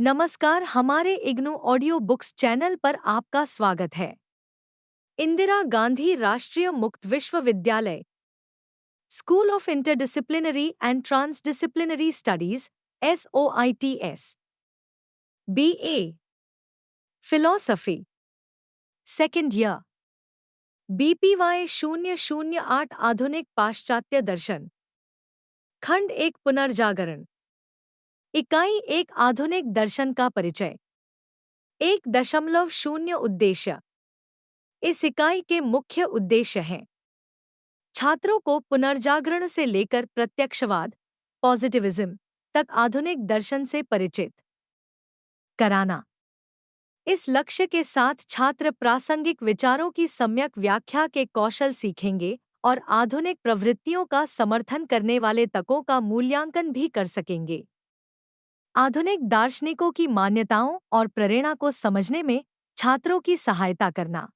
नमस्कार, हमारे IGNOU audio books channel पर आपका स्वागत है। इंदिरा गांधी राष्ट्रीय मुक्त विश्वविद्यालय, school of interdisciplinary and transdisciplinary studies, SOITS, BA, philosophy, second year, BPY 008 आधुनिक पाश्चात्य दर्शन, खंड 1 पुनर्जागरण, इकाई 1 आधुनिक दर्शन का परिचय, 1.0 उद्देश्य। इस इकाई के मुख्य उद्देश्य हैं: छात्रों को पुनर्जागरण से लेकर प्रत्यक्षवाद, पॉजिटिविज्म तक आधुनिक दर्शन से परिचित कराना। इस लक्ष्य के साथ छात्र प्रासंगिक विचारों की सम्यक व्याख्या के कौशल सीखेंगे और आधुनिक प्रवृत्तियों का समर्थन करने वाले तर्कों का मूल्यांकन भी कर सकेंगे। आधुनिक दार्शनिकों की मान्यताओं और प्रेरणा को समझने में छात्रों की सहायता करना।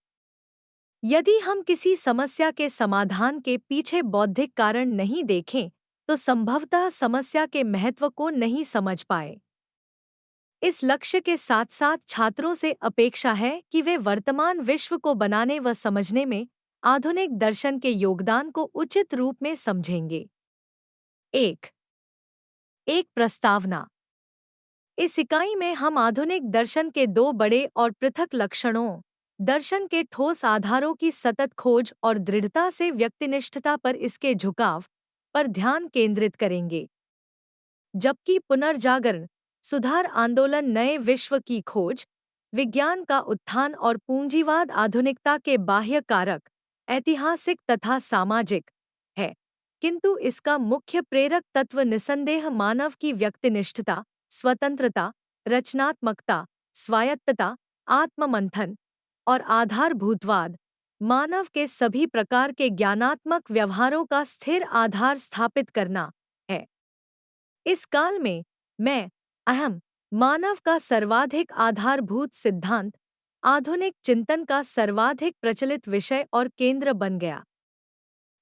यदि हम किसी समस्या के समाधान के पीछे बौद्धिक कारण नहीं देखें, तो संभवतः समस्या के महत्व को नहीं समझ पाए। इस लक्ष्य के साथ साथ छात्रों से अपेक्षा है कि वे वर्तमान विश्व को बनाने व समझने में आधुनिक दर्शन के योगदान को उचित रूप में समझेंगे। एक प्रस्तावना। इस इकाई में हम आधुनिक दर्शन के दो बड़े और पृथक लक्षणों, दर्शन के ठोस आधारों की सतत खोज और दृढ़ता से व्यक्तिनिष्ठता पर इसके झुकाव पर ध्यान केंद्रित करेंगे, जबकि पुनर्जागरण, सुधार आंदोलन, नए विश्व की खोज, विज्ञान का उत्थान और पूंजीवाद आधुनिकता के बाह्य कारक, ऐतिहासिक तथा सामाजिक है, किंतु इसका मुख्य प्रेरक तत्व निसंदेह मानव की व्यक्तिनिष्ठता, स्वतंत्रता, रचनात्मकता, स्वायत्तता, आत्ममंथन और आधारभूतवाद, मानव के सभी प्रकार के ज्ञानात्मक व्यवहारों का स्थिर आधार स्थापित करना है। इस काल में मैं, अहम, मानव का सर्वाधिक आधारभूत सिद्धांत, आधुनिक चिंतन का सर्वाधिक प्रचलित विषय और केंद्र बन गया।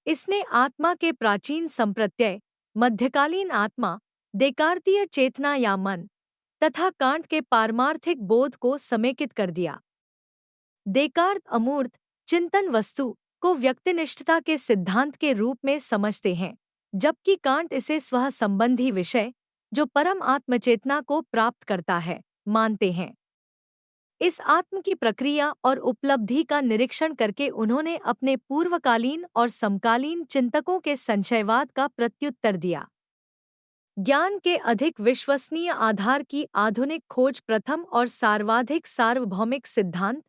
इसने आत्मा के प्राचीन संप्रत्यय, मध्यकालीन आत्मा, देकार्तीय चेतना या मन तथा कांट के पारमार्थिक बोध को समेकित कर दिया। देकार्त अमूर्त चिंतन वस्तु को व्यक्तिनिष्ठता के सिद्धांत के रूप में समझते हैं, जबकि कांट इसे स्वः संबंधी विषय, जो परम आत्मचेतना को प्राप्त करता है, मानते हैं। इस आत्म की प्रक्रिया और उपलब्धि का निरीक्षण करके उन्होंने अपने पूर्वकालीन और समकालीन चिंतकों के संशयवाद का प्रत्युत्तर दिया। ज्ञान के अधिक विश्वसनीय आधार की आधुनिक खोज प्रथम और सर्वाधिक सार्वभौमिक सिद्धांत,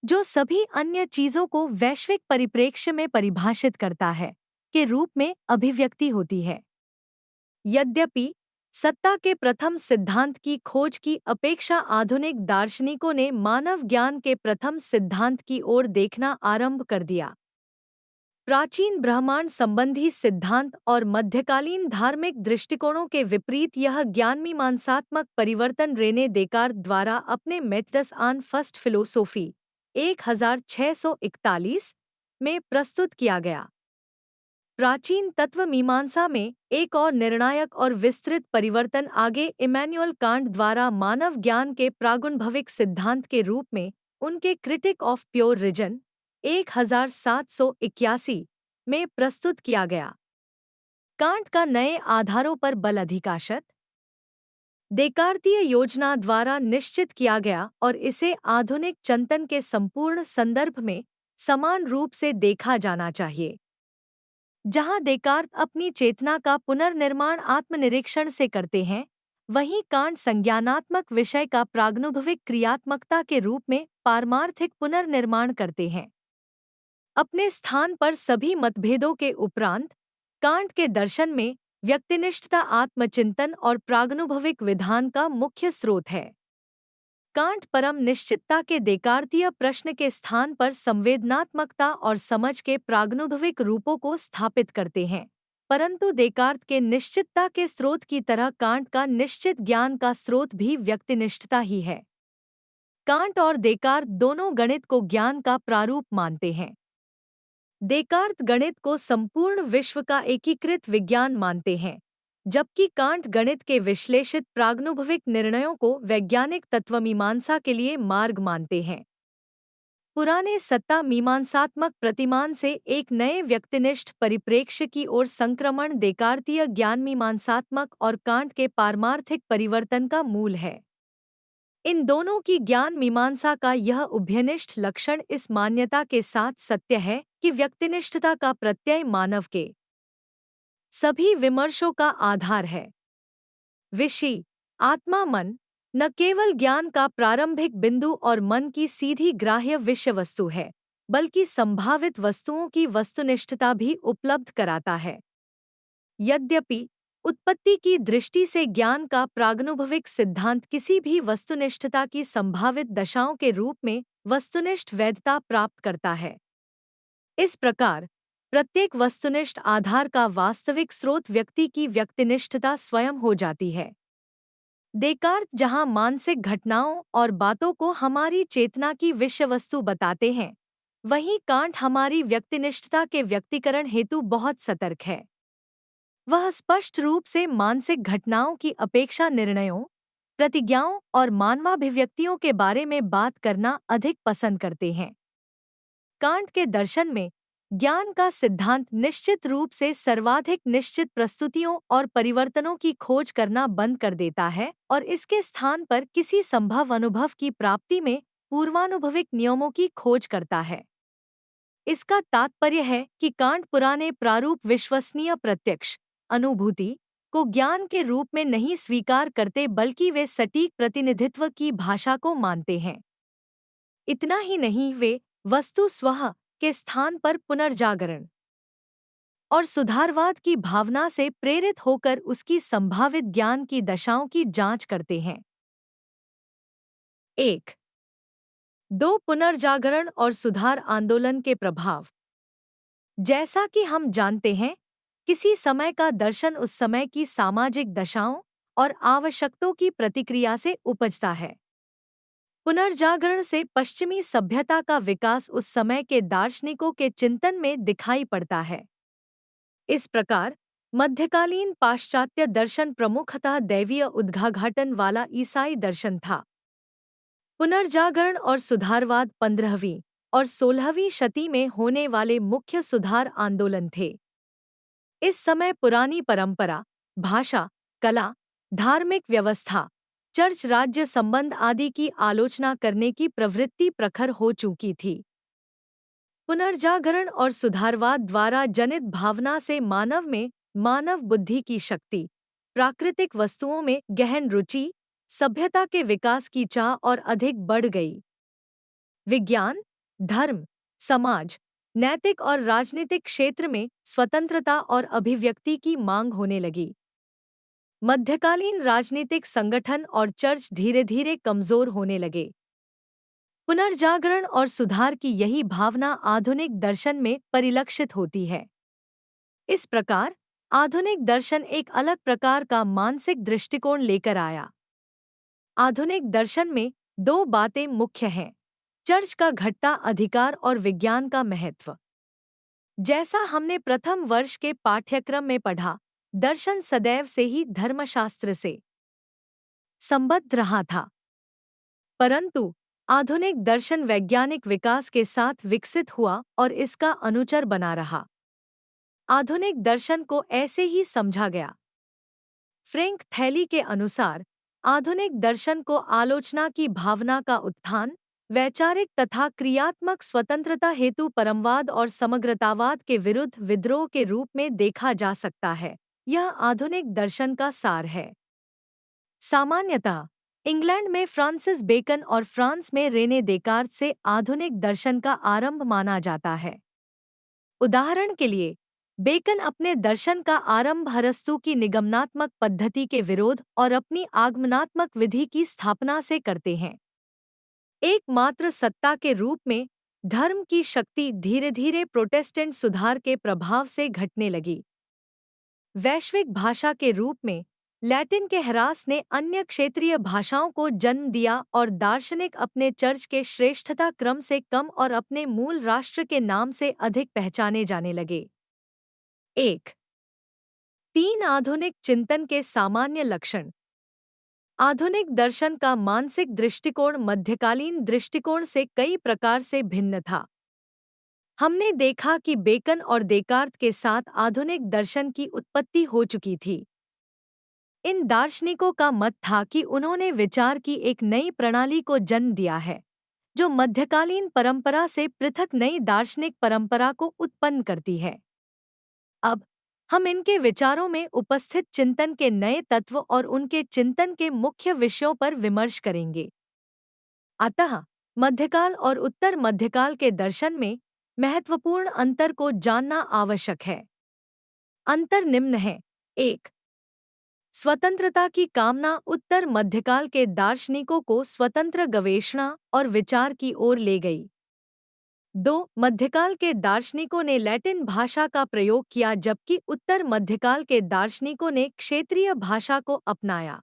जो सभी अन्य चीजों को वैश्विक परिप्रेक्ष्य में परिभाषित करता है, के रूप में अभिव्यक्ति होती है। यद्यपि सत्ता के प्रथम सिद्धांत की खोज की अपेक्षा आधुनिक दार्शनिकों ने मानव ज्ञान के प्रथम सिद्धांत की ओर देखना आरंभ कर दिया। प्राचीन ब्रह्मांड संबंधी सिद्धांत और मध्यकालीन धार्मिक दृष्टिकोणों के विपरीत यह ज्ञानमीमांसात्मक परिवर्तन रेने देकार्त द्वारा अपने मेथड्स ऑन फर्स्ट फिलोसोफी 1641 में प्रस्तुत किया गया। प्राचीन तत्व मीमांसा में एक और निर्णायक और विस्तृत परिवर्तन आगे इमैनुअल कांट द्वारा मानव ज्ञान के प्रागुणभविक सिद्धांत के रूप में उनके क्रिटिक ऑफ प्योर रीजन 1781 में प्रस्तुत किया गया। कांट का नए आधारों पर बल अधिकांशत देकार्तीय योजना द्वारा निश्चित किया गया और इसे आधुनिक चिंतन के संपूर्ण संदर्भ में समान रूप से देखा जाना चाहिए। जहां देकार्त अपनी चेतना का पुनर्निर्माण आत्मनिरीक्षण से करते हैं, वहीं कांट संज्ञानात्मक विषय का प्रागनुभविक क्रियात्मकता के रूप में पारमार्थिक पुनर्निर्माण करते हैं। अपने स्थान पर सभी मतभेदों के उपरांत, कांट के दर्शन में व्यक्तिनिष्ठता आत्मचिंतन और प्रागनुभविक विधान का मुख्य स्रोत है। कांट परम निश्चितता के देकार्तीय प्रश्न के स्थान पर संवेदनात्मकता और समझ के प्रागनुभविक रूपों को स्थापित करते हैं, परंतु देकार्त के निश्चितता के स्रोत की तरह कांट का निश्चित ज्ञान का स्रोत भी व्यक्तिनिष्ठता ही है। कांट और देकार्त दोनों गणित को ज्ञान का प्रारूप मानते हैं। देकार्त गणित को संपूर्ण विश्व का एकीकृत विज्ञान मानते हैं, जबकि कांट गणित के विश्लेषित प्रागनुभविक निर्णयों को वैज्ञानिक तत्वमीमांसा के लिए मार्ग मानते हैं। पुराने सत्ता मीमांसात्मक प्रतिमान से एक नए व्यक्तिनिष्ठ परिप्रेक्ष्य की ओर संक्रमण देकार्तीय ज्ञान मीमांसात्मक और कांट के पारमार्थिक परिवर्तन का मूल है। इन दोनों की ज्ञान मीमांसा का यह उभयनिष्ठ लक्षण इस मान्यता के साथ सत्य है कि व्यक्तिनिष्ठता का प्रत्यय मानव के सभी विमर्शों का आधार है। विषय आत्मा मन न केवल ज्ञान का प्रारंभिक बिंदु और मन की सीधी ग्राह्य विषय वस्तु है, बल्कि संभावित वस्तुओं की वस्तुनिष्ठता भी उपलब्ध कराता है। यद्यपि उत्पत्ति की दृष्टि से ज्ञान का प्रागनुभविक सिद्धांत किसी भी वस्तुनिष्ठता की संभावित दशाओं के रूप में वस्तुनिष्ठ वैधता प्राप्त करता है। इस प्रकार प्रत्येक वस्तुनिष्ठ आधार का वास्तविक स्रोत व्यक्ति की व्यक्तिनिष्ठता स्वयं हो जाती है। देकार्त जहां मानसिक घटनाओं और बातों को हमारी चेतना की विषय वस्तु बताते हैं, वहीं कांट हमारी व्यक्तिनिष्ठता के व्यक्तिकरण हेतु बहुत सतर्क है। वह स्पष्ट रूप से मानसिक घटनाओं की अपेक्षा निर्णयों, प्रतिज्ञाओं और मानवाभिव्यक्तियों के बारे में बात करना अधिक पसंद करते हैं। कांट के दर्शन में ज्ञान का सिद्धांत निश्चित रूप से सर्वाधिक निश्चित प्रस्तुतियों और परिवर्तनों की खोज करना बंद कर देता है और इसके स्थान पर किसी संभव अनुभव की प्राप्ति में पूर्वानुभविक नियमों की खोज करता है। इसका तात्पर्य है कि कांट पुराने प्रारूप विश्वसनीय प्रत्यक्ष अनुभूति को ज्ञान के रूप में नहीं स्वीकार करते, बल्कि वे सटीक प्रतिनिधित्व की भाषा को मानते हैं। इतना ही नहीं, वे वस्तु स्वः के स्थान पर पुनर्जागरण और सुधारवाद की भावना से प्रेरित होकर उसकी संभावित ज्ञान की दशाओं की जांच करते हैं। 1. 2. पुनर्जागरण और सुधार आंदोलन के प्रभाव। जैसा कि हम जानते हैं, किसी समय का दर्शन उस समय की सामाजिक दशाओं और आवश्यकताओं की प्रतिक्रिया से उपजता है। पुनर्जागरण से पश्चिमी सभ्यता का विकास उस समय के दार्शनिकों के चिंतन में दिखाई पड़ता है। इस प्रकार मध्यकालीन पाश्चात्य दर्शन प्रमुखतः दैवीय उद्घाघाटन वाला ईसाई दर्शन था। पुनर्जागरण और सुधारवाद 15वीं और 16वीं शती में होने वाले मुख्य सुधार आंदोलन थे। इस समय पुरानी परंपरा, भाषा, कला, धार्मिक व्यवस्था, चर्च राज्य संबंध आदि की आलोचना करने की प्रवृत्ति प्रखर हो चुकी थी। पुनर्जागरण और सुधारवाद द्वारा जनित भावना से मानव में मानव बुद्धि की शक्ति, प्राकृतिक वस्तुओं में गहन रुचि, सभ्यता के विकास की चाह और अधिक बढ़ गई। विज्ञान, धर्म, समाज, नैतिक और राजनीतिक क्षेत्र में स्वतंत्रता और अभिव्यक्ति की मांग होने लगी। मध्यकालीन राजनीतिक संगठन और चर्च धीरे धीरे कमजोर होने लगे। पुनर्जागरण और सुधार की यही भावना आधुनिक दर्शन में परिलक्षित होती है। इस प्रकार आधुनिक दर्शन एक अलग प्रकार का मानसिक दृष्टिकोण लेकर आया। आधुनिक दर्शन में दो बातें मुख्य हैं: चर्च का घटता अधिकार और विज्ञान का महत्व। जैसा हमने प्रथम वर्ष के पाठ्यक्रम में पढ़ा, दर्शन सदैव से ही धर्मशास्त्र से संबद्ध रहा था, परंतु आधुनिक दर्शन वैज्ञानिक विकास के साथ विकसित हुआ और इसका अनुचर बना रहा। आधुनिक दर्शन को ऐसे ही समझा गया। फ्रैंक थैली के अनुसार आधुनिक दर्शन को आलोचना की भावना का उत्थान, वैचारिक तथा क्रियात्मक स्वतंत्रता हेतु परमवाद और समग्रतावाद के विरुद्ध विद्रोह के रूप में देखा जा सकता है। यह आधुनिक दर्शन का सार है। सामान्यतः इंग्लैंड में फ्रांसिस बेकन और फ्रांस में रेने देकार्त से आधुनिक दर्शन का आरंभ माना जाता है। उदाहरण के लिए, बेकन अपने दर्शन का आरंभ अरस्तू की निगमनात्मक पद्धति के विरोध और अपनी आगमनात्मक विधि की स्थापना से करते हैं। एकमात्र सत्ता के रूप में धर्म की शक्ति धीरे धीरे प्रोटेस्टेंट सुधार के प्रभाव से घटने लगी। वैश्विक भाषा के रूप में लैटिन के ह्रास ने अन्य क्षेत्रीय भाषाओं को जन्म दिया और दार्शनिक अपने चर्च के श्रेष्ठता क्रम से कम और अपने मूल राष्ट्र के नाम से अधिक पहचाने जाने लगे। 1. 3 आधुनिक चिंतन के सामान्य लक्षण। आधुनिक दर्शन का मानसिक दृष्टिकोण मध्यकालीन दृष्टिकोण से कई प्रकार से भिन्न था। हमने देखा कि बेकन और देकार्त के साथ आधुनिक दर्शन की उत्पत्ति हो चुकी थी। इन दार्शनिकों का मत था कि उन्होंने विचार की एक नई प्रणाली को जन्म दिया है, जो मध्यकालीन परंपरा से पृथक नई दार्शनिक परंपरा को उत्पन्न करती है। अब हम इनके विचारों में उपस्थित चिंतन के नए तत्व और उनके चिंतन के मुख्य विषयों पर विमर्श करेंगे। अतः मध्यकाल और उत्तर मध्यकाल के दर्शन में महत्वपूर्ण अंतर को जानना आवश्यक है। अंतर निम्न है। 1. स्वतंत्रता की कामना उत्तर मध्यकाल के दार्शनिकों को स्वतंत्र गवेषणा और विचार की ओर ले गई। 2. मध्यकाल के दार्शनिकों ने लैटिन भाषा का प्रयोग किया जबकि उत्तर मध्यकाल के दार्शनिकों ने क्षेत्रीय भाषा को अपनाया।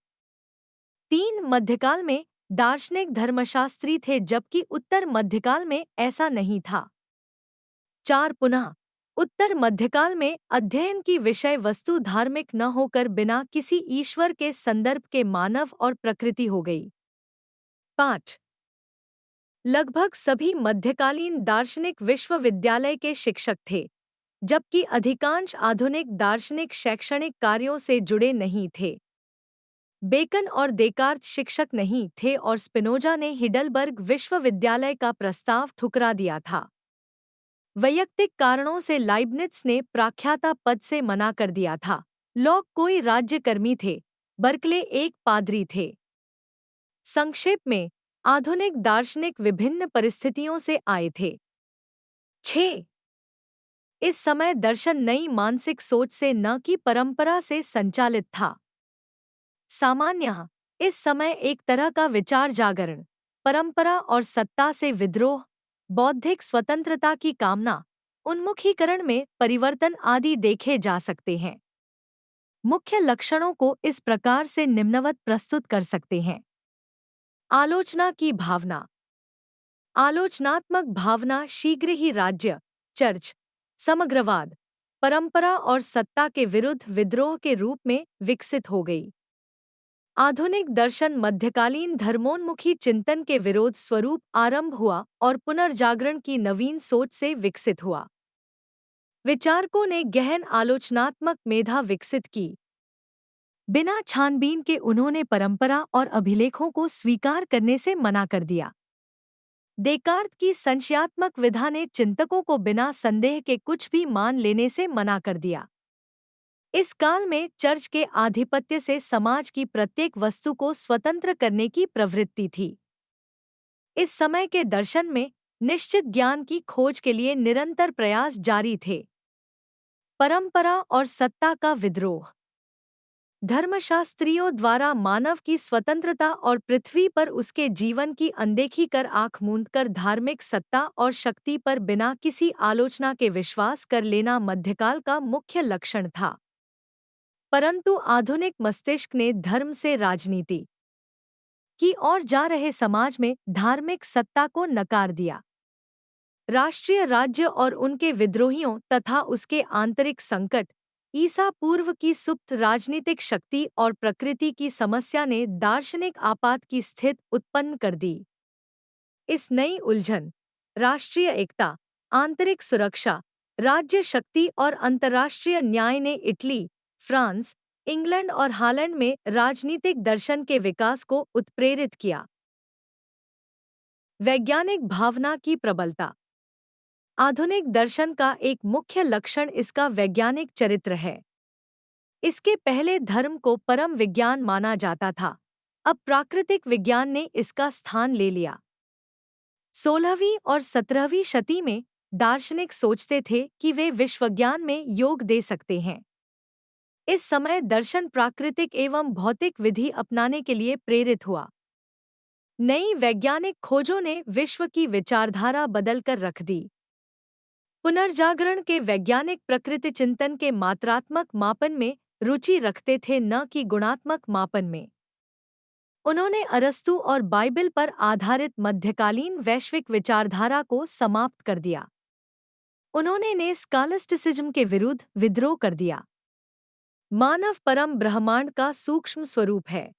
3. मध्यकाल में दार्शनिक धर्मशास्त्री थे जबकि उत्तर मध्यकाल में ऐसा नहीं था। 4. पुनः उत्तर मध्यकाल में अध्ययन की विषय वस्तु धार्मिक न होकर बिना किसी ईश्वर के संदर्भ के मानव और प्रकृति हो गई। 5. लगभग सभी मध्यकालीन दार्शनिक विश्वविद्यालय के शिक्षक थे, जबकि अधिकांश आधुनिक दार्शनिक शैक्षणिक कार्यों से जुड़े नहीं थे। बेकन और देकार्त शिक्षक नहीं थे और स्पिनोजा ने हिडलबर्ग विश्वविद्यालय का प्रस्ताव ठुकरा दिया था। वैयक्तिक कारणों से लाइब्नित्स ने प्राख्याता पद से मना कर दिया था। लॉक कोई राज्यकर्मी थे, बर्कले एक पादरी थे। संक्षेप में, आधुनिक दार्शनिक विभिन्न परिस्थितियों से आए थे। 6. इस समय दर्शन नई मानसिक सोच से न कि परंपरा से संचालित था। सामान्यतः इस समय एक तरह का विचार जागरण, परंपरा और सत्ता से विद्रोह, बौद्धिक स्वतंत्रता की कामना, उन्मुखीकरण में परिवर्तन आदि देखे जा सकते हैं। मुख्य लक्षणों को इस प्रकार से निम्नवत प्रस्तुत कर सकते हैं। आलोचना की भावना। आलोचनात्मक भावना शीघ्र ही राज्य, चर्च, समग्रवाद, परंपरा और सत्ता के विरुद्ध विद्रोह के रूप में विकसित हो गई। आधुनिक दर्शन मध्यकालीन धर्मोन्मुखी चिंतन के विरोध स्वरूप आरंभ हुआ और पुनर्जागरण की नवीन सोच से विकसित हुआ। विचारकों ने गहन आलोचनात्मक मेधा विकसित की। बिना छानबीन के उन्होंने परंपरा और अभिलेखों को स्वीकार करने से मना कर दिया। देकार्त की संशयात्मक विधा ने चिंतकों को बिना संदेह के कुछ भी मान लेने से मना कर दिया। इस काल में चर्च के आधिपत्य से समाज की प्रत्येक वस्तु को स्वतंत्र करने की प्रवृत्ति थी। इस समय के दर्शन में निश्चित ज्ञान की खोज के लिए निरंतर प्रयास जारी थे। परंपरा और सत्ता का विद्रोह। धर्मशास्त्रियों द्वारा मानव की स्वतंत्रता और पृथ्वी पर उसके जीवन की अनदेखी कर आंख मूंदकर धार्मिक सत्ता और शक्ति पर बिना किसी आलोचना के विश्वास कर लेना मध्यकाल का मुख्य लक्षण था। परंतु आधुनिक मस्तिष्क ने धर्म से राजनीति की ओर जा रहे समाज में धार्मिक सत्ता को नकार दिया। राष्ट्रीय राज्य और उनके विद्रोहियों तथा उसके आंतरिक संकट, ईसा पूर्व की सुप्त राजनीतिक शक्ति और प्रकृति की समस्या ने दार्शनिक आपात की स्थिति उत्पन्न कर दी। इस नई उलझन, राष्ट्रीय एकता, आंतरिक सुरक्षा, राज्य शक्ति और अंतर्राष्ट्रीय न्याय ने इटली, फ्रांस, इंग्लैंड और हॉलैंड में राजनीतिक दर्शन के विकास को उत्प्रेरित किया। वैज्ञानिक भावना की प्रबलता। आधुनिक दर्शन का एक मुख्य लक्षण इसका वैज्ञानिक चरित्र है। इसके पहले धर्म को परम विज्ञान माना जाता था, अब प्राकृतिक विज्ञान ने इसका स्थान ले लिया। 16वीं और 17वीं शती में दार्शनिक सोचते थे कि वे विश्वज्ञान में योग दे सकते हैं। इस समय दर्शन प्राकृतिक एवं भौतिक विधि अपनाने के लिए प्रेरित हुआ। नई वैज्ञानिक खोजों ने विश्व की विचारधारा बदलकर रख दी। पुनर्जागरण के वैज्ञानिक प्रकृति चिंतन के मात्रात्मक मापन में रुचि रखते थे, न कि गुणात्मक मापन में। उन्होंने अरस्तु और बाइबिल पर आधारित मध्यकालीन वैश्विक विचारधारा को समाप्त कर दिया। उन्होंने ने स्कॉलास्टिसिज्म के विरुद्ध विद्रोह कर दिया। मानव परम ब्रह्मांड का सूक्ष्म स्वरूप है।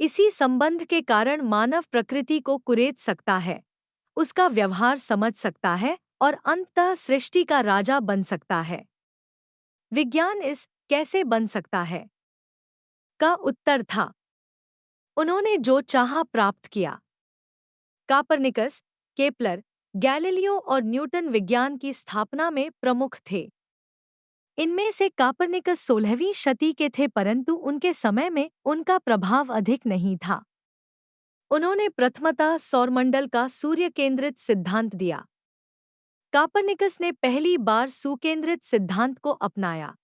इसी संबंध के कारण मानव प्रकृति को कुरेद सकता है, उसका व्यवहार समझ सकता है और अंततः सृष्टि का राजा बन सकता है। विज्ञान इस कैसे बन सकता है का उत्तर था, उन्होंने जो चाहा प्राप्त किया। कापरनिकस, केपलर, गैलीलियो और न्यूटन विज्ञान की स्थापना में प्रमुख थे। इनमें से कापरनिकस 16वीं शती के थे, परंतु उनके समय में उनका प्रभाव अधिक नहीं था। उन्होंने प्रथमतः सौरमंडल का सूर्य केंद्रित सिद्धांत दिया। कापरनिकस ने पहली बार सुकेंद्रित सिद्धांत को अपनाया।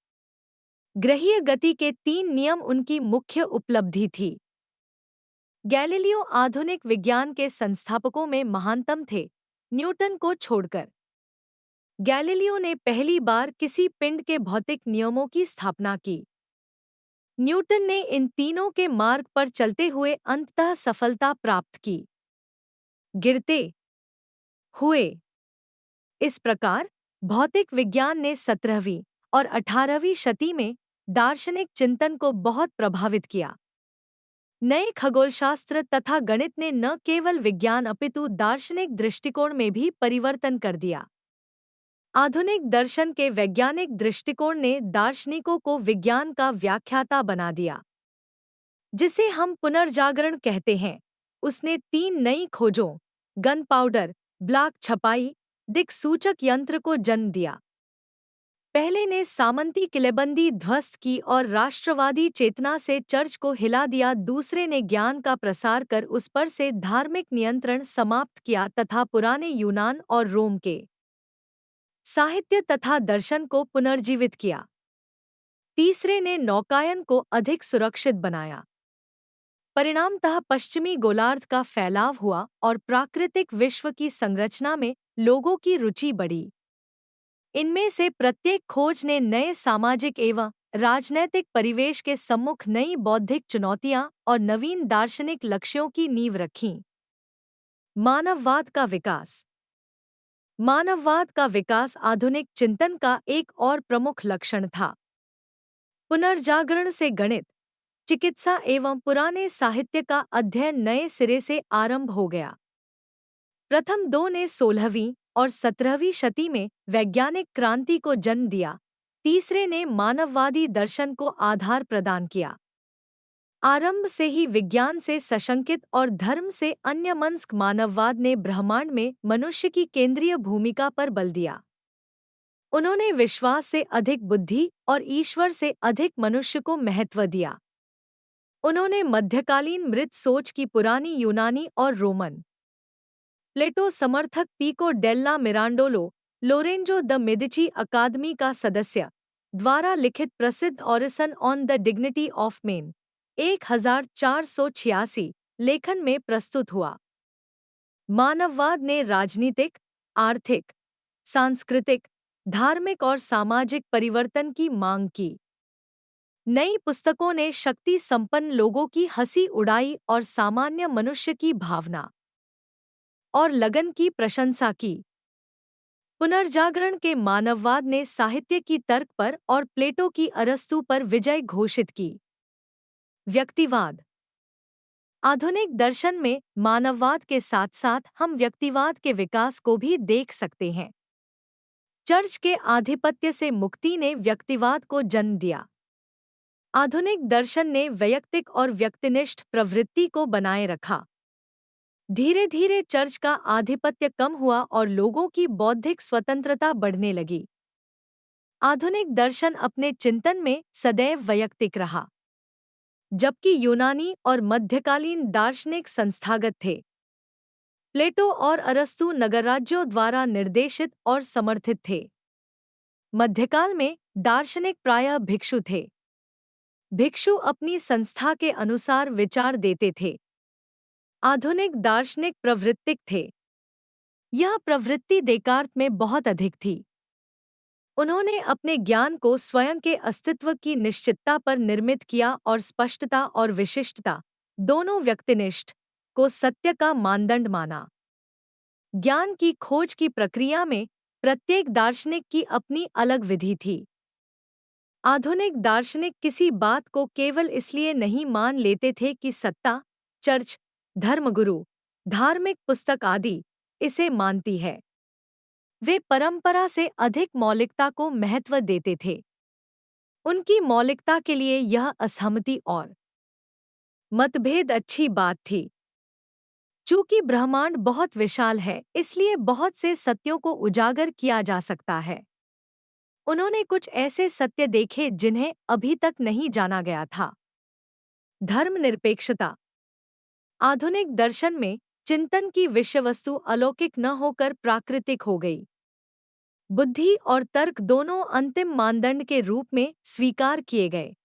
ग्रहीय गति के 3 नियम उनकी मुख्य उपलब्धि थी। गैलीलियो आधुनिक विज्ञान के संस्थापकों में महानतम थे, न्यूटन को छोड़कर। गैलीलियो ने पहली बार किसी पिंड के भौतिक नियमों की स्थापना की। न्यूटन ने इन तीनों के मार्ग पर चलते हुए अंततः सफलता प्राप्त की। गिरते हुए इस प्रकार भौतिक विज्ञान ने 17वीं और 18वीं शती में दार्शनिक चिंतन को बहुत प्रभावित किया। नए खगोलशास्त्र तथा गणित ने न केवल विज्ञान अपितु दार्शनिक दृष्टिकोण में भी परिवर्तन कर दिया। आधुनिक दर्शन के वैज्ञानिक दृष्टिकोण ने दार्शनिकों को विज्ञान का व्याख्याता बना दिया, जिसे हम पुनर्जागरण कहते हैं। उसने 3 नई खोजों, गन पाउडर, ब्लॉक छपाई, दिक्सूचक यंत्र को जन्म दिया। पहले ने सामंती किलेबंदी ध्वस्त की और राष्ट्रवादी चेतना से चर्च को हिला दिया। दूसरे ने ज्ञान का प्रसार कर उस पर से धार्मिक नियंत्रण समाप्त किया तथा पुराने यूनान और रोम के साहित्य तथा दर्शन को पुनर्जीवित किया। तीसरे ने नौकायन को अधिक सुरक्षित बनाया। परिणामतः पश्चिमी गोलार्ध का फैलाव हुआ और प्राकृतिक विश्व की संरचना में लोगों की रुचि बढ़ी। इनमें से प्रत्येक खोज ने नए सामाजिक एवं राजनैतिक परिवेश के सम्मुख नई बौद्धिक चुनौतियां और नवीन दार्शनिक लक्ष्यों की नींव रखीं। मानववाद का विकास। मानववाद का विकास आधुनिक चिंतन का एक और प्रमुख लक्षण था। पुनर्जागरण से गणित, चिकित्सा एवं पुराने साहित्य का अध्ययन नए सिरे से आरंभ हो गया। प्रथम 2 ने 16वीं और 17वीं शती में वैज्ञानिक क्रांति को जन्म दिया। तीसरे ने मानववादी दर्शन को आधार प्रदान किया। आरंभ से ही विज्ञान से सशंकित और धर्म से अन्यमनस्क मानववाद ने ब्रह्मांड में मनुष्य की केंद्रीय भूमिका पर बल दिया। उन्होंने विश्वास से अधिक बुद्धि और ईश्वर से अधिक मनुष्य को महत्व दिया। उन्होंने मध्यकालीन मृत सोच की पुरानी यूनानी और रोमन प्लेटो समर्थक पिको डेल्ला मिरांडोलो, लोरेंजो द मेदिची अकादमी का सदस्य द्वारा लिखित प्रसिद्ध Orison on the dignity of man 1486 लेखन में प्रस्तुत हुआ। मानववाद ने राजनीतिक, आर्थिक, सांस्कृतिक, धार्मिक और सामाजिक परिवर्तन की मांग की। नई पुस्तकों ने शक्ति संपन्न लोगों की हंसी उड़ाई और सामान्य मनुष्य की भावना और लगन की प्रशंसा की। पुनर्जागरण के मानववाद ने साहित्य की तर्क पर और प्लेटो की अरस्तु पर विजय घोषित की। व्यक्तिवाद। आधुनिक दर्शन में मानववाद के साथ साथ हम व्यक्तिवाद के विकास को भी देख सकते हैं। चर्च के आधिपत्य से मुक्ति ने व्यक्तिवाद को जन्म दिया। आधुनिक दर्शन ने वैयक्तिक और व्यक्तिनिष्ठ प्रवृत्ति को बनाए रखा। धीरे धीरे चर्च का आधिपत्य कम हुआ और लोगों की बौद्धिक स्वतंत्रता बढ़ने लगी। आधुनिक दर्शन अपने चिंतन में सदैव वैयक्तिक रहा, जबकि यूनानी और मध्यकालीन दार्शनिक संस्थागत थे। प्लेटो और अरस्तु नगरराज्यों द्वारा निर्देशित और समर्थित थे। मध्यकाल में दार्शनिक प्रायः भिक्षु थे। भिक्षु अपनी संस्था के अनुसार विचार देते थे। आधुनिक दार्शनिक प्रवृत्तिक थे। यह प्रवृत्ति देकार्त में बहुत अधिक थी। उन्होंने अपने ज्ञान को स्वयं के अस्तित्व की निश्चितता पर निर्मित किया और स्पष्टता और विशिष्टता, दोनों व्यक्तिनिष्ठ, को सत्य का मानदंड माना। ज्ञान की खोज की प्रक्रिया में प्रत्येक दार्शनिक की अपनी अलग विधि थी। आधुनिक दार्शनिक किसी बात को केवल इसलिए नहीं मान लेते थे कि सत्ता, चर्च, धर्मगुरु, धार्मिक पुस्तक आदि इसे मानती है। वे परंपरा से अधिक मौलिकता को महत्व देते थे। उनकी मौलिकता के लिए यह असहमति और मतभेद अच्छी बात थी। चूंकि ब्रह्मांड बहुत विशाल है, इसलिए बहुत से सत्यों को उजागर किया जा सकता है। उन्होंने कुछ ऐसे सत्य देखे जिन्हें अभी तक नहीं जाना गया था। धर्मनिरपेक्षता। आधुनिक दर्शन में चिंतन की विषय वस्तु अलौकिक न होकर प्राकृतिक हो गई। बुद्धि और तर्क दोनों अंतिम मानदंड के रूप में स्वीकार किए गए।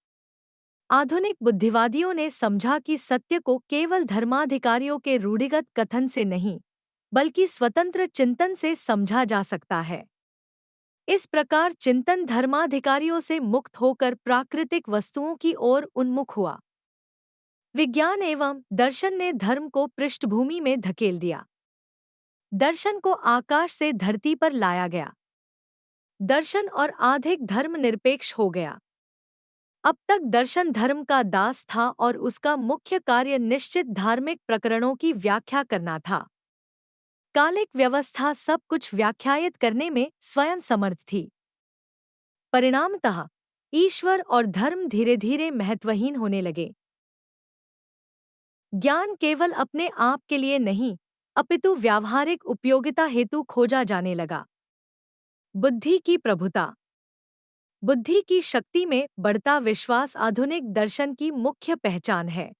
आधुनिक बुद्धिवादियों ने समझा कि सत्य को केवल धर्माधिकारियों के रूढ़िगत कथन से नहीं, बल्कि स्वतंत्र चिंतन से समझा जा सकता है। इस प्रकार चिंतन धर्माधिकारियों से मुक्त होकर प्राकृतिक वस्तुओं की ओर उन्मुख हुआ। विज्ञान एवं दर्शन ने धर्म को पृष्ठभूमि में धकेल दिया। दर्शन को आकाश से धरती पर लाया गया। दर्शन और अधिक धर्मनिरपेक्ष हो गया। अब तक दर्शन धर्म का दास था और उसका मुख्य कार्य निश्चित धार्मिक प्रकरणों की व्याख्या करना था। कालिक व्यवस्था सब कुछ व्याख्यायित करने में स्वयं समर्थ थी। परिणामतः ईश्वर और धर्म धीरे धीरे महत्वहीन होने लगे। ज्ञान केवल अपने आप के लिए नहीं, अपितु व्यावहारिक उपयोगिता हेतु खोजा जाने लगा। बुद्धि की प्रभुता। बुद्धि की शक्ति में बढ़ता विश्वास आधुनिक दर्शन की मुख्य पहचान है।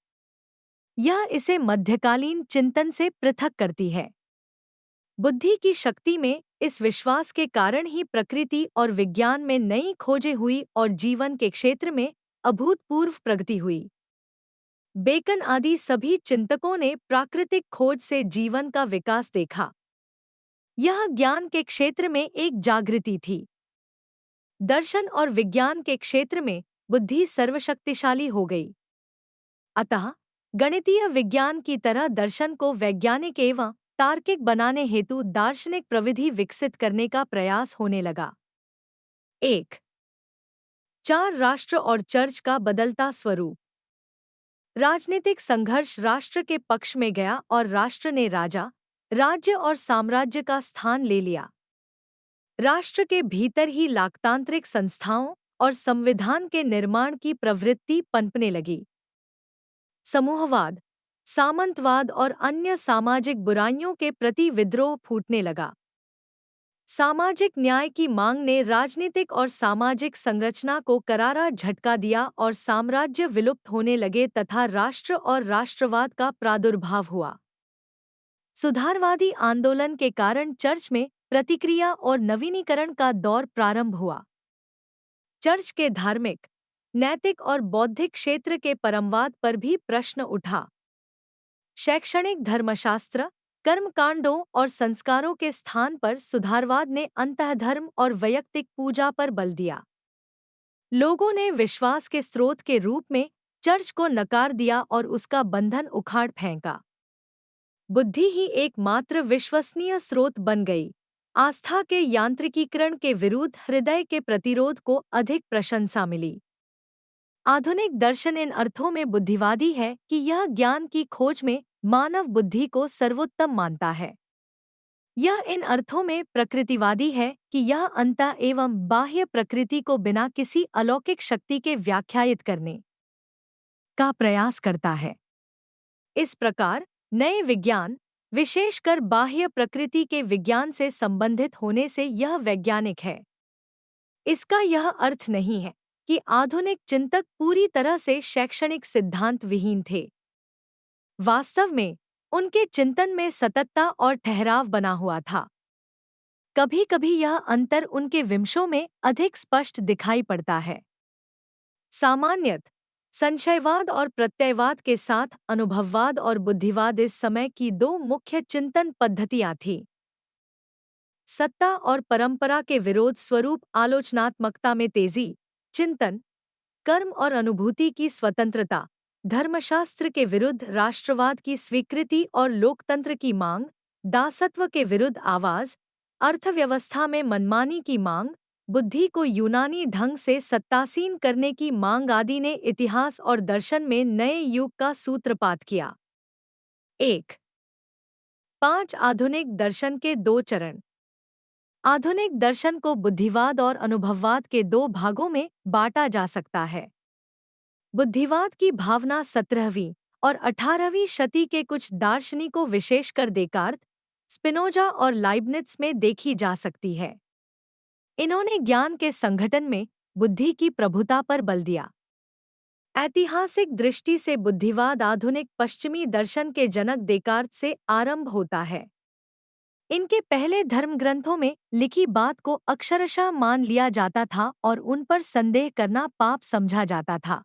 यह इसे मध्यकालीन चिंतन से पृथक करती है। बुद्धि की शक्ति में इस विश्वास के कारण ही प्रकृति और विज्ञान में नई खोजें हुई और जीवन के क्षेत्र में अभूतपूर्व प्रगति हुई। बेकन आदि सभी चिंतकों ने प्राकृतिक खोज से जीवन का विकास देखा। यह ज्ञान के क्षेत्र में एक जागृति थी। दर्शन और विज्ञान के क्षेत्र में बुद्धि सर्वशक्तिशाली हो गई। अतः गणितीय विज्ञान की तरह दर्शन को वैज्ञानिक एवं तार्किक बनाने हेतु दार्शनिक प्रविधि विकसित करने का प्रयास होने लगा। 1. 4 राष्ट्र और चर्च का बदलता स्वरूप। राजनीतिक संघर्ष राष्ट्र के पक्ष में गया और राष्ट्र ने राजा, राज्य और साम्राज्य का स्थान ले लिया। राष्ट्र के भीतर ही लोकतांत्रिक संस्थाओं और संविधान के निर्माण की प्रवृत्ति पनपने लगी। समूहवाद, सामंतवाद और अन्य सामाजिक बुराइयों के प्रति विद्रोह फूटने लगा। सामाजिक न्याय की मांग ने राजनीतिक और सामाजिक संरचना को करारा झटका दिया और साम्राज्य विलुप्त होने लगे तथा राष्ट्र और राष्ट्रवाद का प्रादुर्भाव हुआ। सुधारवादी आंदोलन के कारण चर्च में प्रतिक्रिया और नवीनीकरण का दौर प्रारंभ हुआ। चर्च के धार्मिक, नैतिक और बौद्धिक क्षेत्र के परमवाद पर भी प्रश्न उठा। शैक्षणिक धर्मशास्त्र, कर्मकांडों और संस्कारों के स्थान पर सुधारवाद ने अंतःधर्म और वैयक्तिक पूजा पर बल दिया। लोगों ने विश्वास के स्रोत के रूप में चर्च को नकार दिया और उसका बंधन उखाड़ फेंका। बुद्धि ही एकमात्र विश्वसनीय स्रोत बन गई। आस्था के यांत्रिकीकरण के विरुद्ध हृदय के प्रतिरोध को अधिक प्रशंसा मिली। आधुनिक दर्शन इन अर्थों में बुद्धिवादी है कि यह ज्ञान की खोज में मानव बुद्धि को सर्वोत्तम मानता है। यह इन अर्थों में प्रकृतिवादी है कि यह अंत एवं बाह्य प्रकृति को बिना किसी अलौकिक शक्ति के व्याख्यायित करने का प्रयास करता है। इस प्रकार नए विज्ञान, विशेषकर बाह्य प्रकृति के विज्ञान से संबंधित होने से यह वैज्ञानिक है। इसका यह अर्थ नहीं है कि आधुनिक चिंतक पूरी तरह से शैक्षणिक सिद्धांत विहीन थे। वास्तव में उनके चिंतन में सततता और ठहराव बना हुआ था। कभी-कभी यह अंतर उनके विमर्शों में अधिक स्पष्ट दिखाई पड़ता है। सामान्यतः संशयवाद और प्रत्ययवाद के साथ अनुभववाद और बुद्धिवाद इस समय की 2 मुख्य चिंतन पद्धतियां थीं। सत्ता और परंपरा के विरोध स्वरूप आलोचनात्मकता में तेजी, चिंतन, कर्म और अनुभूति की स्वतंत्रता, धर्मशास्त्र के विरुद्ध राष्ट्रवाद की स्वीकृति और लोकतंत्र की मांग, दासत्व के विरुद्ध आवाज, अर्थव्यवस्था में मनमानी की मांग, बुद्धि को यूनानी ढंग से सत्तासीन करने की मांग आदि ने इतिहास और दर्शन में नए युग का सूत्रपात किया। 1. 5 आधुनिक दर्शन के 2 चरण। आधुनिक दर्शन को बुद्धिवाद और अनुभववाद के 2 भागों में बांटा जा सकता है। बुद्धिवाद की भावना 17वीं और 18वीं शती के कुछ दार्शनिकों विशेषकर देकार्त, स्पिनोजा और लाइबनिट्ज में देखी जा सकती है। इन्होंने ज्ञान के संगठन में बुद्धि की प्रभुता पर बल दिया। ऐतिहासिक दृष्टि से बुद्धिवाद आधुनिक पश्चिमी दर्शन के जनक देकार्त से आरंभ होता है। इनके पहले धर्मग्रंथों में लिखी बात को अक्षरशः मान लिया जाता था और उन पर संदेह करना पाप समझा जाता था।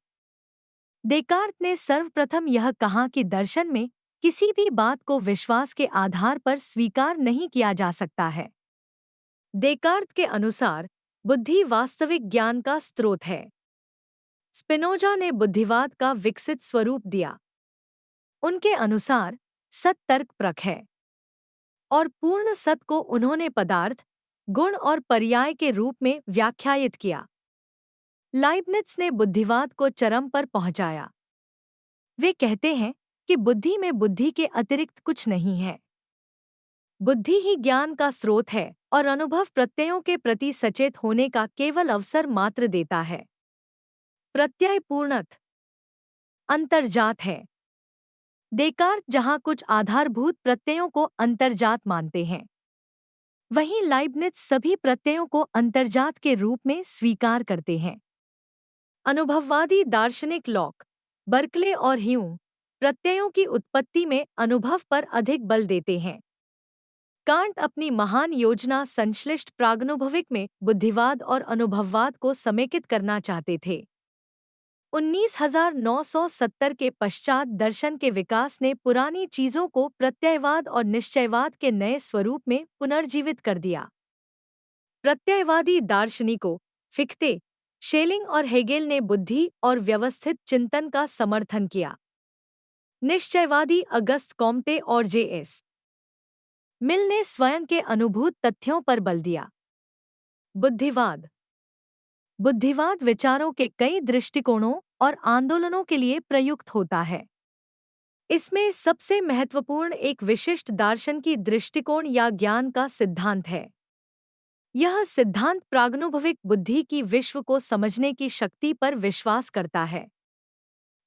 देकार्त ने सर्वप्रथम यह कहा कि दर्शन में किसी भी बात को विश्वास के आधार पर स्वीकार नहीं किया जा सकता है। देकार्त के अनुसार बुद्धि वास्तविक ज्ञान का स्रोत है। स्पिनोजा ने बुद्धिवाद का विकसित स्वरूप दिया। उनके अनुसार सत तर्कप्रक है और पूर्ण सत को उन्होंने पदार्थ, गुण और पर्याय के रूप में व्याख्यायित किया। लाइबनिट्ज ने बुद्धिवाद को चरम पर पहुंचाया। वे कहते हैं कि बुद्धि में बुद्धि के अतिरिक्त कुछ नहीं है। बुद्धि ही ज्ञान का स्रोत है और अनुभव प्रत्ययों के प्रति सचेत होने का केवल अवसर मात्र देता है। प्रत्यय पूर्णत अंतर्जात है। देकार्त जहां कुछ आधारभूत प्रत्ययों को अंतर्जात मानते हैं, वहीं लाइबनिट्ज सभी प्रत्ययों को अंतर्जात के रूप में स्वीकार करते हैं। अनुभववादी दार्शनिक लॉक, बर्कले और ह्यूम प्रत्ययों की उत्पत्ति में अनुभव पर अधिक बल देते हैं। कांट अपनी महान योजना संश्लिष्ट प्रागनुभविक में बुद्धिवाद और अनुभववाद को समेकित करना चाहते थे। 19,970 के पश्चात दर्शन के विकास ने पुरानी चीजों को प्रत्ययवाद और निश्चयवाद के नए स्वरूप में पुनर्जीवित कर दिया। प्रत्ययवादी दार्शनिकों फिख्ते, शेलिंग और हेगेल ने बुद्धि और व्यवस्थित चिंतन का समर्थन किया। निश्चयवादी अगस्त कॉम्टे और जे.एस. मिल ने स्वयं के अनुभूत तथ्यों पर बल दिया। बुद्धिवाद बुद्धिवाद विचारों के कई दृष्टिकोणों और आंदोलनों के लिए प्रयुक्त होता है। इसमें सबसे महत्वपूर्ण एक विशिष्ट दार्शन की दृष्टिकोण या ज्ञान का सिद्धांत है। यह सिद्धांत प्रागनुभविक बुद्धि की विश्व को समझने की शक्ति पर विश्वास करता है।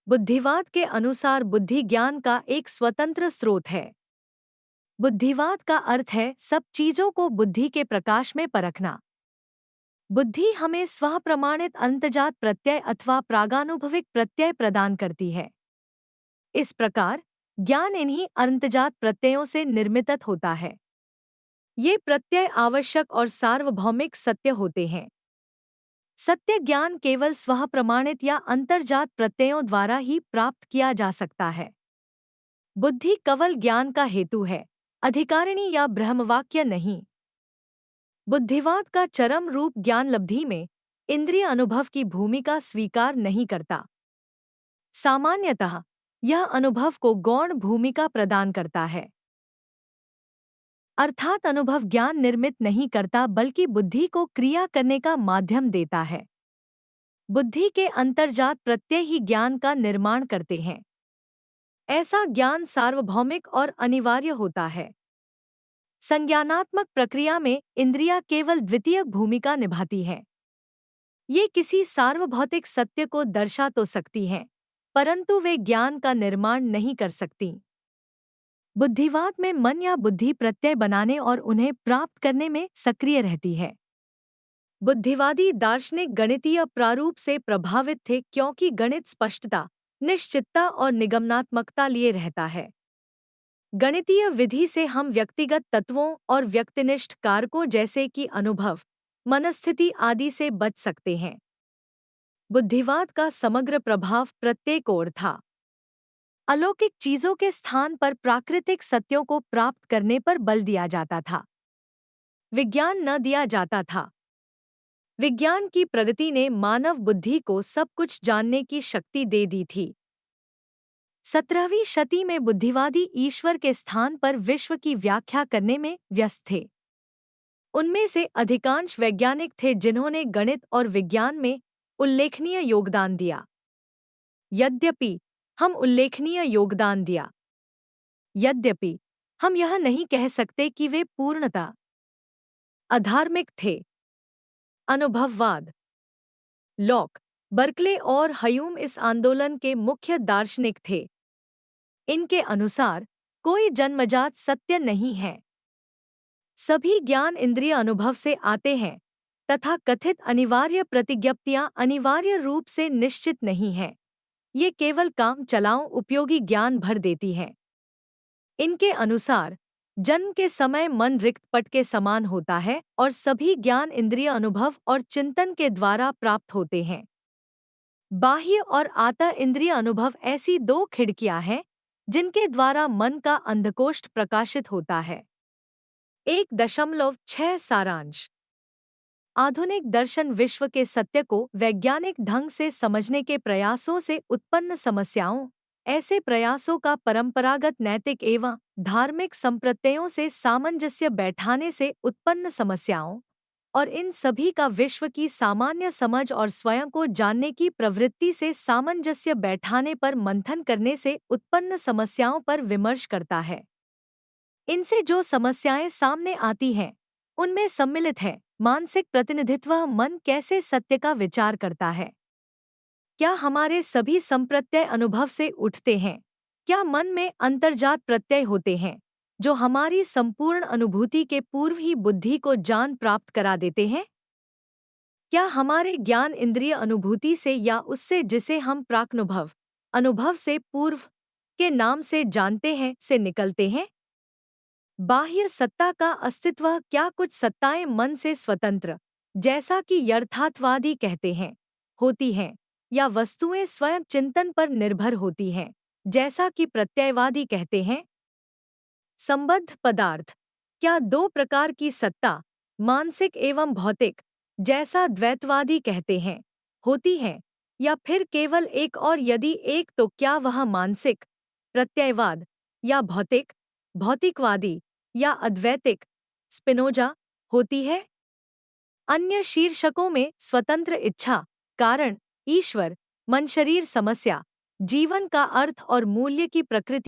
बुद्धिवाद के अनुसार बुद्धि ज्ञान का एक स्वतंत्र स्रोत है। बुद्धिवाद का अर्थ है सब चीजों को बुद्धि के प्रकाश में परखना। बुद्धि हमें स्वप्रमाणित अंतजात प्रत्यय अथवा प्रागानुभविक प्रत्यय प्रदान करती है। इस प्रकार ज्ञान इन्हीं अंतजात प्रत्ययों से निर्मित होता है। ये प्रत्यय आवश्यक और सार्वभौमिक सत्य होते हैं। सत्य ज्ञान केवल स्वप्रमाणित या अंतर्जात प्रत्ययों द्वारा ही प्राप्त किया जा सकता है। बुद्धि केवल ज्ञान का हेतु है, अधिकारिणी या ब्रह्मवाक्य नहीं। बुद्धिवाद का चरम रूप ज्ञानलब्धि में इंद्रिय अनुभव की भूमिका स्वीकार नहीं करता। सामान्यतः यह अनुभव को गौण भूमिका प्रदान करता है, अर्थात अनुभव ज्ञान निर्मित नहीं करता बल्कि बुद्धि को क्रिया करने का माध्यम देता है। बुद्धि के अंतर्जात प्रत्यय ही ज्ञान का निर्माण करते हैं। ऐसा ज्ञान सार्वभौमिक और अनिवार्य होता है। संज्ञानात्मक प्रक्रिया में इंद्रियां केवल द्वितीयक भूमिका निभाती हैं। ये किसी सार्वभौतिक सत्य को दर्शा तो सकती हैं, परंतु वे ज्ञान का निर्माण नहीं कर सकती। बुद्धिवाद में मन या बुद्धि प्रत्यय बनाने और उन्हें प्राप्त करने में सक्रिय रहती है। बुद्धिवादी दार्शनिक गणितीय प्रारूप से प्रभावित थे क्योंकि गणित स्पष्टता, निश्चितता और निगमनात्मकता लिए रहता है। गणितीय विधि से हम व्यक्तिगत तत्वों और व्यक्तिनिष्ठ कारकों जैसे कि अनुभव, मनस्थिति आदि से बच सकते हैं। बुद्धिवाद का समग्र प्रभाव प्रत्येक ओर था। अलौकिक चीजों के स्थान पर प्राकृतिक सत्यों को प्राप्त करने पर बल दिया जाता था। विज्ञान न दिया जाता था। विज्ञान की प्रगति ने मानव बुद्धि को सब कुछ जानने की शक्ति दे दी थी। 17वीं शती में बुद्धिवादी ईश्वर के स्थान पर विश्व की व्याख्या करने में व्यस्त थे। उनमें से अधिकांश वैज्ञानिक थे जिन्होंने गणित और विज्ञान में उल्लेखनीय योगदान दिया। यद्यपि हम उल्लेखनीय योगदान दिया, यद्यपि हम यह नहीं कह सकते कि वे पूर्णतः अधार्मिक थे। अनुभववाद। लॉक, बर्कले और ह्यूम इस आंदोलन के मुख्य दार्शनिक थे। इनके अनुसार कोई जन्मजात सत्य नहीं है। सभी ज्ञान इंद्रिय अनुभव से आते हैं तथा कथित अनिवार्य प्रतिज्ञप्तियां अनिवार्य रूप से निश्चित नहीं हैं। ये केवल काम चलाओ उपयोगी ज्ञान भर देती हैं। इनके अनुसार जन्म के समय मन रिक्त पट के समान होता है और सभी ज्ञान इंद्रिय अनुभव और चिंतन के द्वारा प्राप्त होते हैं। बाह्य और आंतः इंद्रिय अनुभव ऐसी दो खिड़कियां हैं जिनके द्वारा मन का अंधकोष्ठ प्रकाशित होता है। 1.6 सारांश। आधुनिक दर्शन विश्व के सत्य को वैज्ञानिक ढंग से समझने के प्रयासों से उत्पन्न समस्याओं, ऐसे प्रयासों का परंपरागत नैतिक एवं धार्मिक संप्रत्ययों से सामंजस्य बैठाने से उत्पन्न समस्याओं, और इन सभी का विश्व की सामान्य समझ और स्वयं को जानने की प्रवृत्ति से सामंजस्य बैठाने पर मंथन करने से उत्पन्न समस्याओं पर विमर्श करता है। इनसे जो समस्याएं सामने आती हैं, उनमें सम्मिलित है मानसिक प्रतिनिधित्व। मन कैसे सत्य का विचार करता है? क्या हमारे सभी संप्रत्यय अनुभव से उठते हैं? क्या मन में अंतर्जात प्रत्यय होते हैं जो हमारी संपूर्ण अनुभूति के पूर्व ही बुद्धि को जान प्राप्त करा देते हैं? क्या हमारे ज्ञान इंद्रिय अनुभूति से या उससे जिसे हम प्राक्नुभव अनुभव से पूर्व के नाम से जानते हैं से निकलते हैं? बाह्य सत्ता का अस्तित्व। क्या कुछ सत्ताएं मन से स्वतंत्र, जैसा कि यथार्थवादी कहते हैं, होती हैं, या वस्तुएं स्वयं चिंतन पर निर्भर होती हैं, जैसा कि प्रत्ययवादी कहते हैं? संबद्ध पदार्थ। क्या दो प्रकार की सत्ता, मानसिक एवं भौतिक, जैसा द्वैतवादी कहते हैं, होती हैं, या फिर केवल एक? और यदि एक तो क्या वह मानसिक, प्रत्ययवाद, या भौतिक, भौतिकवादी, या अद्वैतिक, स्पिनोजा, होती है? अन्य शीर्षकों में स्वतंत्र इच्छा, कारण, ईश्वर, मन, शरीर, समस्या, जीवन का अर्थ और मूल्य की प्रकृति